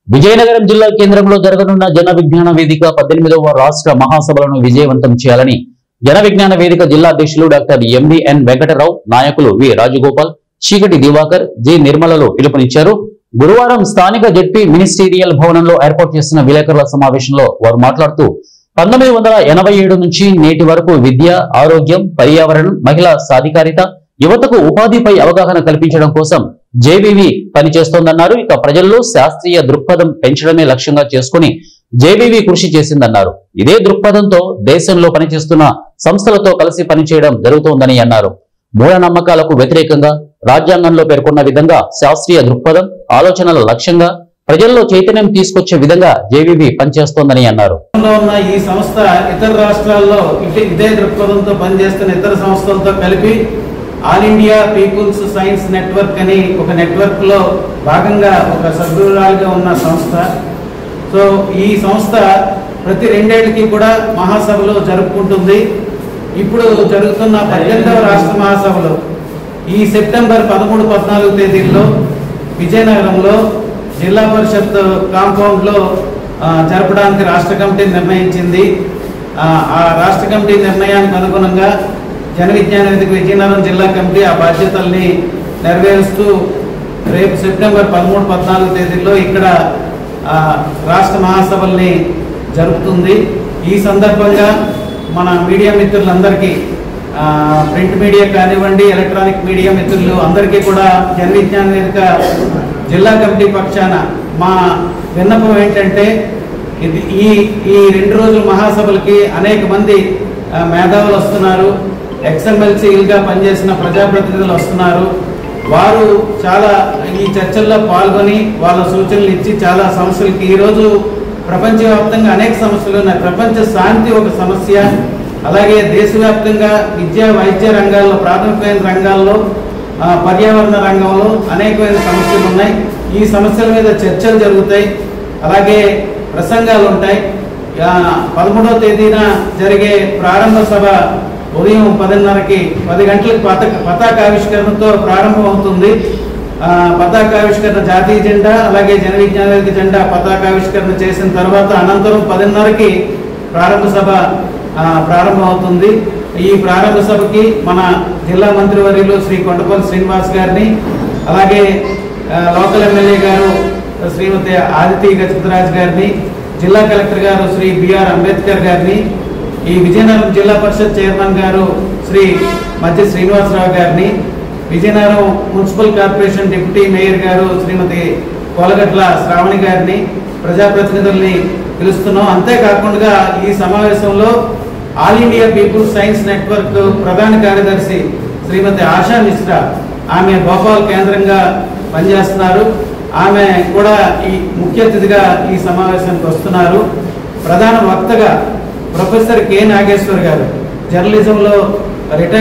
విజయనగరం జిల్లా కేంద్రంలో జరగనున్న జన విజ్ఞాన వేదిక 18వ రాష్ట్ర మహాసభలను విజయవంతం చేయాలని జన విజ్ఞాన వేదిక జిల్లా అధ్యక్షులు డాక్టర్ ఎంవిఎన్ వెంకటరావు, నాయకులు వి రాజగోపాల్, చీకటి దివాకర్, జి నిర్మలలో పిలుపునిచ్చారు. గురువారం స్థానిక జెడ్పీ మినిస్టీరియల్ భవనంలో ఏర్పాటు చేసిన విలేకరుల సమావేశంలో వారు మాట్లాడుతూ 1987 నుంచి నేటి వరకు విద్య, ఆరోగ్యం, పర్యావరణం, మహిళా సాధికారిత, యువతకు ఉపాధిపై అవగాహన కల్పించడం కోసం జేబీవీ పనిచేస్తోందన్నారు. ఇక ప్రజల్లో శాస్త్రీయ దృక్పథం పెంచడమే లక్ష్యంగా చేసుకుని జేబీవీ కృషి చేసిందన్నారు. ఇదే దృక్పథంతో దేశంలో పనిచేస్తున్న సంస్థలతో కలిసి పనిచేయడం జరుగుతోందని అన్నారు. మూఢనమ్మకాలకు వ్యతిరేకంగా రాజ్యాంగంలో పేర్కొన్న విధంగా శాస్త్రీయ దృక్పథం, ఆలోచనల లక్ష్యంగా ప్రజల్లో చైతన్యం తీసుకొచ్చే విధంగా జేబీవీ పనిచేస్తోందని అన్నారు. ఈ సంస్థ ఇతర రాష్ట్రాల్లో ఇదే దృక్పథంతో పనిచేస్తున్న ఇతర సంస్థలతో కలిపి all India people's science network అని ఒక నెట్వర్క్ లో భాగంగా ఒక సభ్యురాలుగా ఉన్న సంస్థ. సో ఈ సంస్థ ప్రతి 2 ఏళ్లకి కూడా మహాసభలు జరుపుకుంటుంది. ఇప్పుడు జరుగుతున్న 18వ రాష్ట్ర మహాసభలు ఈ సెప్టెంబర్ 13, 14 తేదీల్లో విజయనగరంలో జిల్లా పరిషత్ కాంపౌండ్ లో జరపడానికి రాష్ట్ర కమిటీ నిర్ణయించింది. ఆ రాష్ట్ర కమిటీ నిర్ణయానికి అనుగుణంగా జన విజ్ఞాన వేదిక విజయనగరం జిల్లా కమిటీ ఆ బాధ్యతల్ని నెరవేరుస్తూ రేపు సెప్టెంబర్ 13, 14 తేదీల్లో ఇక్కడ రాష్ట్ర మహాసభల్ని జరుపుతుంది. ఈ సందర్భంగా మన మీడియా మిత్రులందరికీ, ప్రింట్ మీడియా కానివ్వండి, ఎలక్ట్రానిక్ మీడియా మిత్రులు అందరికీ కూడా జన విజ్ఞాన వేదిక జిల్లా కమిటీ పక్షాన మా విన్నపం ఏంటంటే, ఈ 2 రోజుల మహాసభలకి అనేక మంది మేధావులు వస్తున్నారు, ఎక్స్ఎంఎల్సీలుగా పనిచేసిన ప్రజాప్రతినిధులు వస్తున్నారు. వారు చాలా ఈ చర్చల్లో పాల్గొని వాళ్ళ సూచనలు ఇచ్చి చాలా సమస్యలకి, ఈరోజు ప్రపంచవ్యాప్తంగా అనేక సమస్యలు ఉన్నాయి. ప్రపంచ శాంతి ఒక సమస్య, అలాగే దేశవ్యాప్తంగా విద్యా, వైద్య రంగాల్లో, ప్రాథమికమైన రంగాల్లో, పర్యావరణ రంగంలో అనేకమైన సమస్యలు ఉన్నాయి. ఈ సమస్యల మీద చర్చలు జరుగుతాయి, అలాగే ప్రసంగాలు ఉంటాయి. 13వ తేదీన జరిగే ప్రారంభ సభ ఉదయం 10:30కి 10 గంటలకు పతాకావిష్కరణతో ప్రారంభం అవుతుంది. పతాకావిష్కరణ జాతీయ జెండా, అలాగే జన విజ్ఞాన వేదిక జెండా పతాకావిష్కరణ చేసిన తర్వాత అనంతరం 10:30కి ప్రారంభ సభ ప్రారంభం అవుతుంది. ఈ ప్రారంభ సభకి మన జిల్లా మంత్రివర్యులు శ్రీ కొండపల్లి శ్రీనివాస్ గారిని, అలాగే లోకల్ ఎమ్మెల్యే గారు శ్రీమతి ఆదితి గజపతిరాజ్ గారిని, జిల్లా కలెక్టర్ గారు శ్రీ బిఆర్ అంబేద్కర్ గారిని, ఈ విజయనగరం జిల్లా పరిషత్ చైర్మన్ గారు శ్రీ మధ్య శ్రీనివాసరావు గారిని, Vizianagaram municipal corporation deputy mayor గారు శ్రీమతి కోలగట్ల శ్రావణి గారిని, ప్రజాప్రతినిధుల్ని పిలుస్తున్నాం. అంతేకాకుండా ఈ సమావేశంలో all India people's science network ప్రధాన కార్యదర్శి శ్రీమతి ఆశా మిశ్రా, ఆమె భోపాల్ కేంద్రంగా పనిచేస్తున్నారు. ఆమె కూడా ఈ ముఖ్య అతిథిగా ఈ సమావేశానికి వస్తున్నారు. ప్రధాన వక్తగా ప్రొఫెసర్ కె నాగేశ్వర్ గారు, జర్నలిజంలో రిటైర్డ్